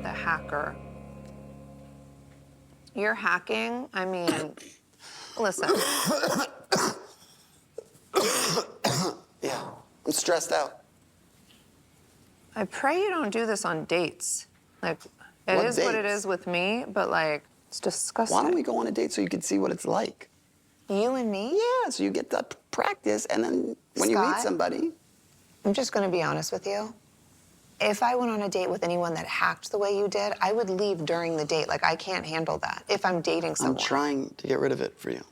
The hacker. You're hacking? I mean, listen. Yeah, I'm stressed out. I pray you don't do this on dates. Like, it What is what it dates? is with me, but like, it's disgusting. Why don't we go on a date so you can see what it's like? You and me? Yeah, so you get to practice, and then when you meet Scott? somebody... I'm just gonna be honest with you. If I went on a date with anyone that hacked the way you did, I would leave during the date. Like, I can't handle that if I'm dating someone. I'm trying to get rid of it for you.